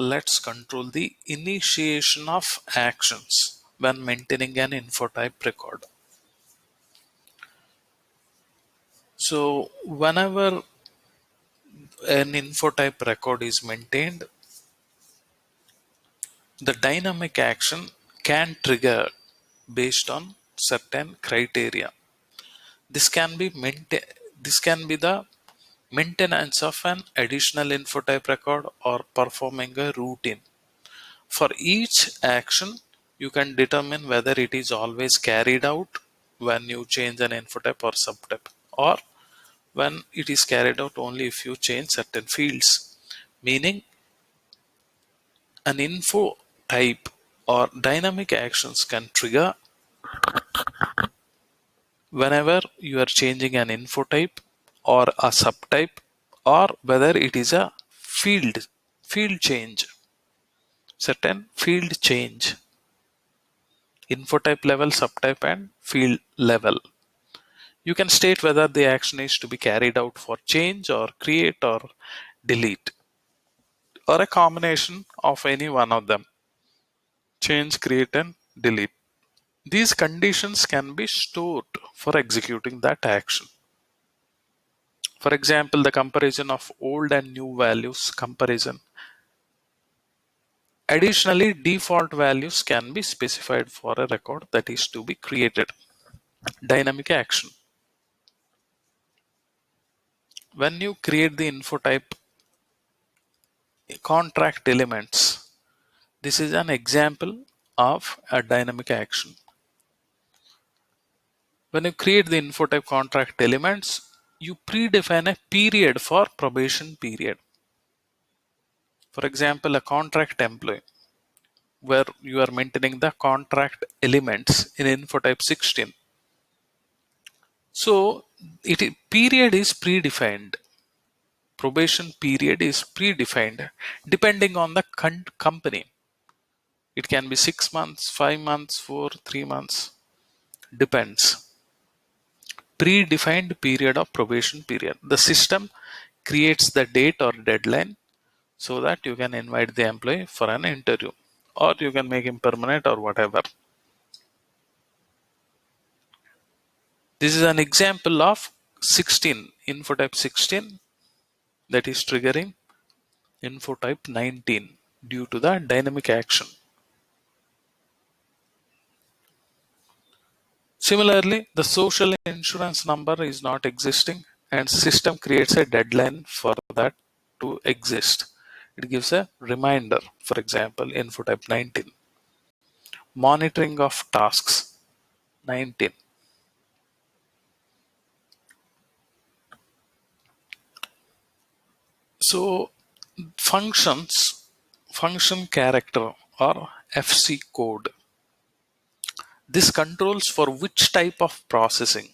let's control the initiation of actions when maintaining an info type record. So whenever an info type record is maintained, the dynamic action can trigger based on certain criteria. This can be the maintenance of an additional info type record or performing a routine. For each action, you can determine whether it is always carried out when you change an info type or subtype, or when it is carried out only if you change certain fields. Meaning, an info type or dynamic actions can trigger whenever you are changing an info type or a subtype, or whether it is a field change, certain field change, info type level, subtype, and field level. You can state whether the action is to be carried out for change or create or delete, or a combination of any one of them: change, create, and delete. These conditions can be stored for executing that action. For example, the comparison of old and new values comparison. Additionally, default values can be specified for a record that is to be created. Dynamic action. When you create the info type contract elements, this is an example of a dynamic action. When you create the info type contract elements, you predefine a period for probation period. For example, a contract employee, where you are maintaining the contract elements in info type 16. So period is predefined. Probation period is predefined depending on the company. It can be 6 months, 5 months, 3 months, depends. Predefined period of probation period. The system creates the date or deadline so that you can invite the employee for an interview, or you can make him permanent or whatever. This is an example of 16, info type 16, that is triggering info type 19 due to the dynamic action. Similarly, the social insurance number is not existing and system creates a deadline for that to exist. It gives a reminder, for example, info type 19. Monitoring of tasks 19. So function character or FC code. This controls for which type of processing,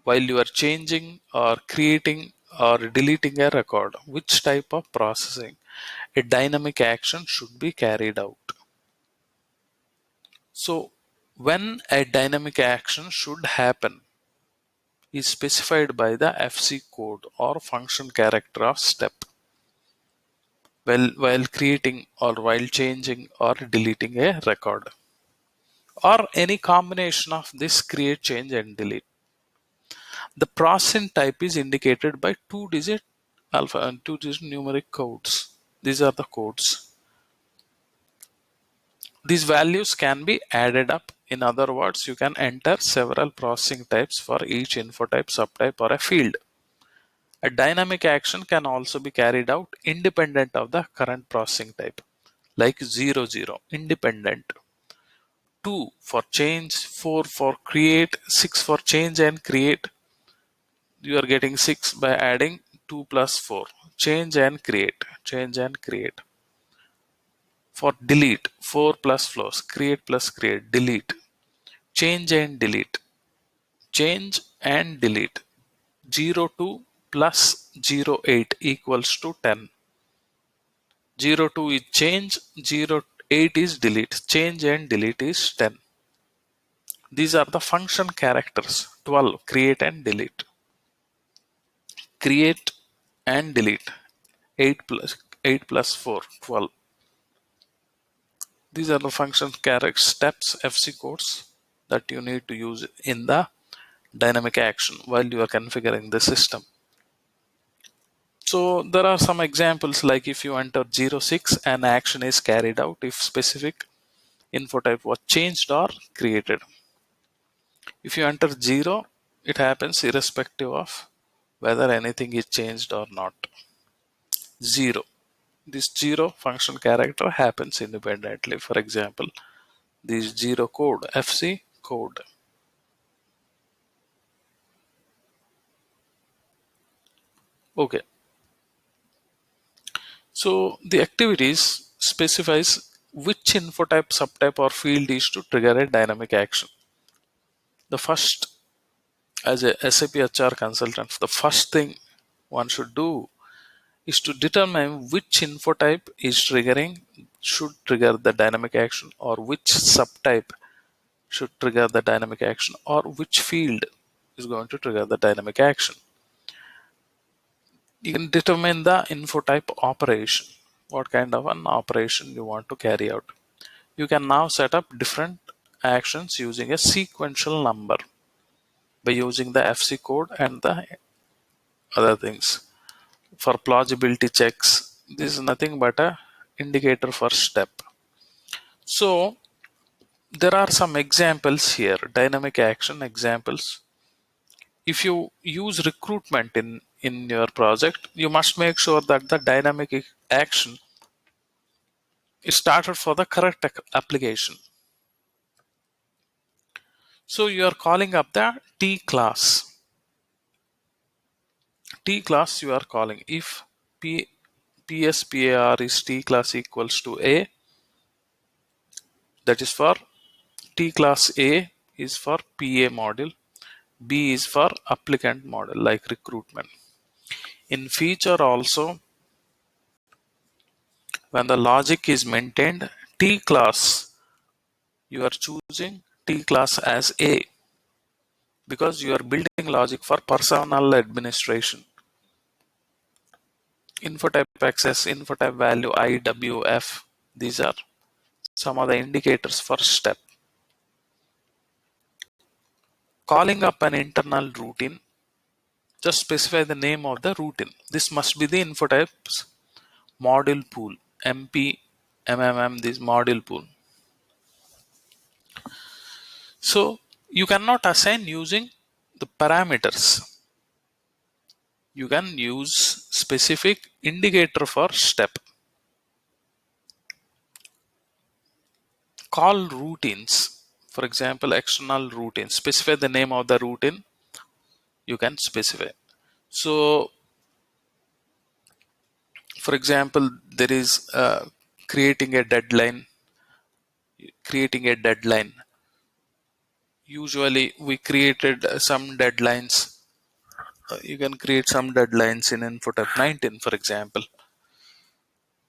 while you are changing or creating or deleting a record, which type of processing a dynamic action should be carried out. So when a dynamic action should happen is specified by the FC code or function character of step, while creating or while changing or deleting a record, or any combination of this create, change, and delete. The processing type is indicated by 2-digit alpha and 2-digit numeric codes. These are the codes. These values can be added up. In other words, you can enter several processing types for each info type, subtype, or a field. A dynamic action can also be carried out independent of the current processing type, like 00, independent, 2 for change, 4 for create, 6 for change and create. You are getting 6 by adding 2 plus 4. Change and create, change and create. For delete, 4 plus flows, create plus create, delete. Change and delete, change and delete. 02 plus 08 equals to 10. 02 is change, 08 is delete. Change and delete is 10. These are the function characters, 12, create and delete. Create and delete, 8 plus 4, 12. These are the function character steps, FC codes that you need to use in the dynamic action while you are configuring the system. So there are some examples, like if you enter 06, an action is carried out if specific info type was changed or created. If you enter 0, it happens irrespective of whether anything is changed or not. 0. This 0 function character happens independently. For example, this 0 code, FC code. Okay. So the activities specifies which info type, subtype or field is to trigger a dynamic action. The first, as a SAP HR consultant, the first thing one should do is to determine which info type is should trigger the dynamic action, or which subtype should trigger the dynamic action, or which field is going to trigger the dynamic action. You can determine the info type operation, what kind of an operation you want to carry out. You can now set up different actions using a sequential number by using the FC code and the other things. For plausibility checks, this is nothing but a indicator for step. So there are some examples here, dynamic action examples. If you use recruitment in your project, you must make sure that the dynamic action is started for the correct application. So you are calling up the T class. T class you are calling if PSPAR is T class equals to A, that is for T class A is for PA module, B is for applicant model like recruitment. In feature also, when the logic is maintained, T class, you are choosing T class as A because you are building logic for personnel administration. Info type access, info type value IWF, these are some of the indicators for step. Calling up an internal routine, just specify the name of the routine. This must be the info types module pool, MP, MMM, this module pool. So you cannot assign using the parameters. You can use specific indicator for step. Call routines, for example, external routine. Specify the name of the routine. You can specify. So, for example, there is creating a deadline. Creating a deadline. Usually, we created some deadlines. You can create some deadlines in info type 19, for example.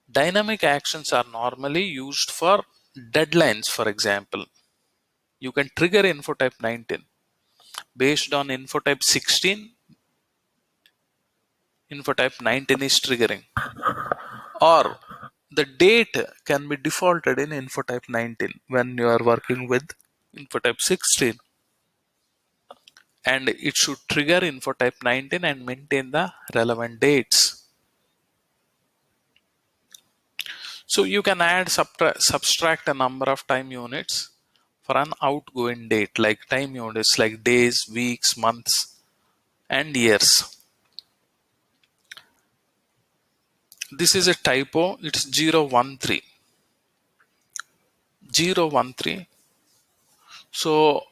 Dynamic actions are normally used for deadlines, for example. You can trigger info type 19. Based on info type 16, info type 19 is triggering. Or the date can be defaulted in info type 19 when you are working with info type 16. And it should trigger info type 19 and maintain the relevant dates. So you can add, subtract a number of time units for an outgoing date, like time units like days, weeks, months, and years. This is a typo, it's 013. 013. So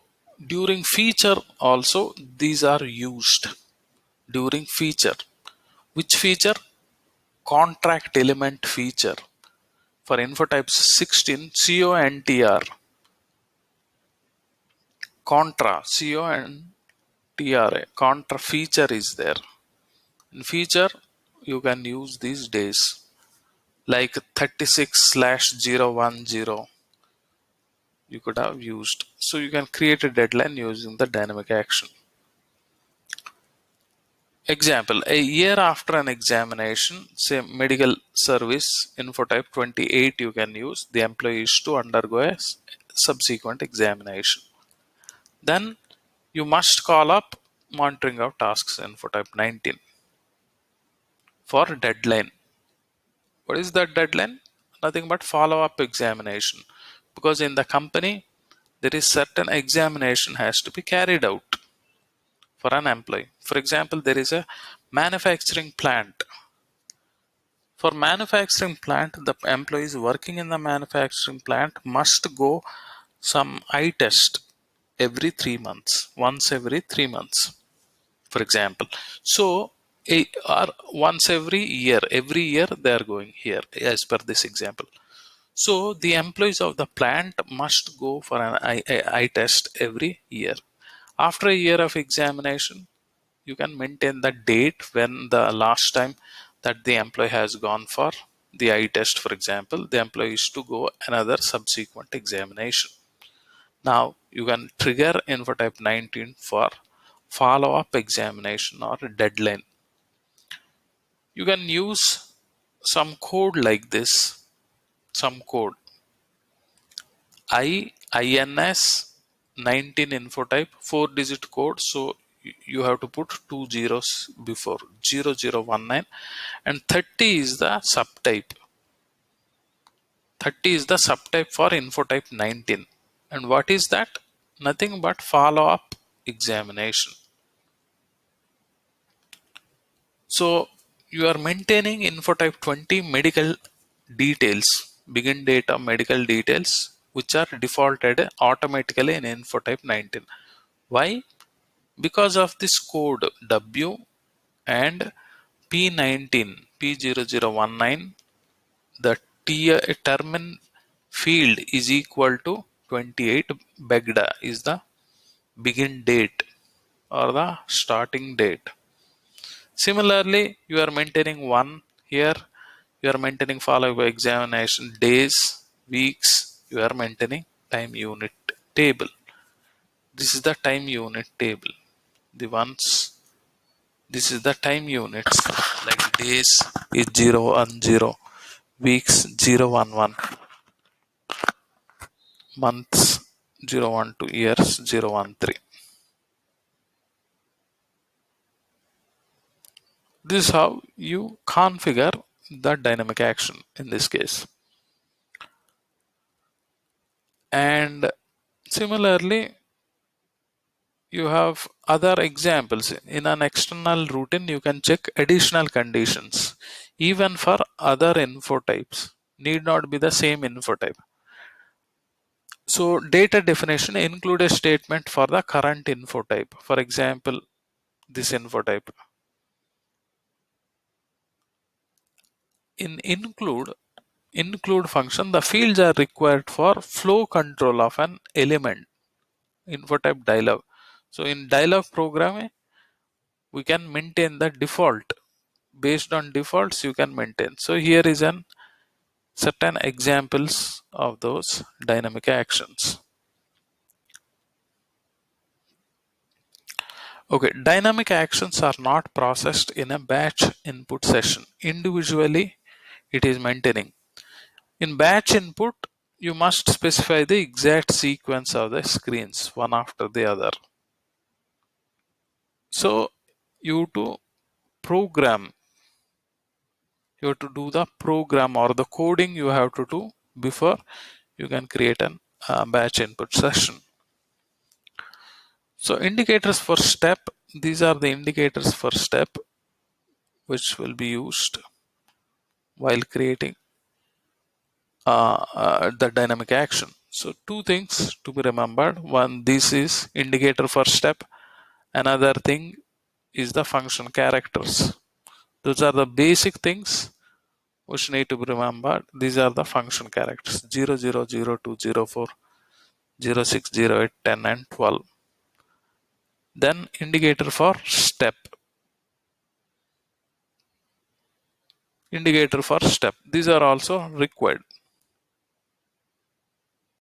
during feature also these are used during feature. Which feature? Contract element feature. For info type 16, CONTR. Contra, CONTRA, contra feature is there. In feature, you can use these days like 36/010 you could have used. So you can create a deadline using the dynamic action. Example, a year after an examination, say medical service info type 28, you can use the employees to undergo a subsequent examination. Then you must call up monitoring of tasks info type 19 for deadline. What is that deadline? Nothing but follow up examination, because in the company there is certain examination has to be carried out for an employee. For example, there is a manufacturing plant. For manufacturing plant, the employees working in the manufacturing plant must go some eye test every 3 months, once every 3 months, for example. So, or once every year they are going here as per this example. So the employees of the plant must go for an eye test every year. After a year of examination, you can maintain the date when the last time that the employee has gone for the eye test. For example, the employee is to go another subsequent examination. Now you can trigger info type 19 for follow-up examination or deadline. You can use some code like this, some code INS 19 info type 4-digit code. So you have to put 2 zeros before 0019, and 30 is the subtype. 30 is the subtype for info type 19. And what is that? Nothing but follow up examination. So you are maintaining info type 20 medical details, begin date of medical details, which are defaulted automatically in info type 19. Why? Because of this code W and P19, P0019, the termin field is equal to 28. Begda is the begin date or the starting date. Similarly, you are maintaining one here, you are maintaining follow up examination days, weeks, you are maintaining time unit table. This is the time unit table. The ones, this is the time units, like days is 010, weeks 011, months 012, years 013. This is how you configure the dynamic action in this case. And similarly, you have other examples. In an external routine, you can check additional conditions even for other info types, need not be the same info type. So data definition include a statement for the current info type. For example, this info type. In include function, the fields are required for flow control of an element, info type dialog. So in dialog programming, we can maintain the default. Based on defaults, you can maintain. So here is an certain examples of those dynamic actions. Okay, dynamic actions are not processed in a batch input session. Individually, it is maintaining. In batch input, you must specify the exact sequence of the screens one after the other. So you to program, you have to do the program or the coding you have to do before you can create an batch input session. So indicators for step, these are the indicators for step which will be used while creating the dynamic action. So two things to be remembered. One, this is indicator for step. Another thing is the function characters. Those are the basic things which need to be remembered. These are the function characters 0, 0, 0, 2, 0, 4, 0, 6, 0, 8, 10 and 12. Then indicator for step. Indicator for step. These are also required.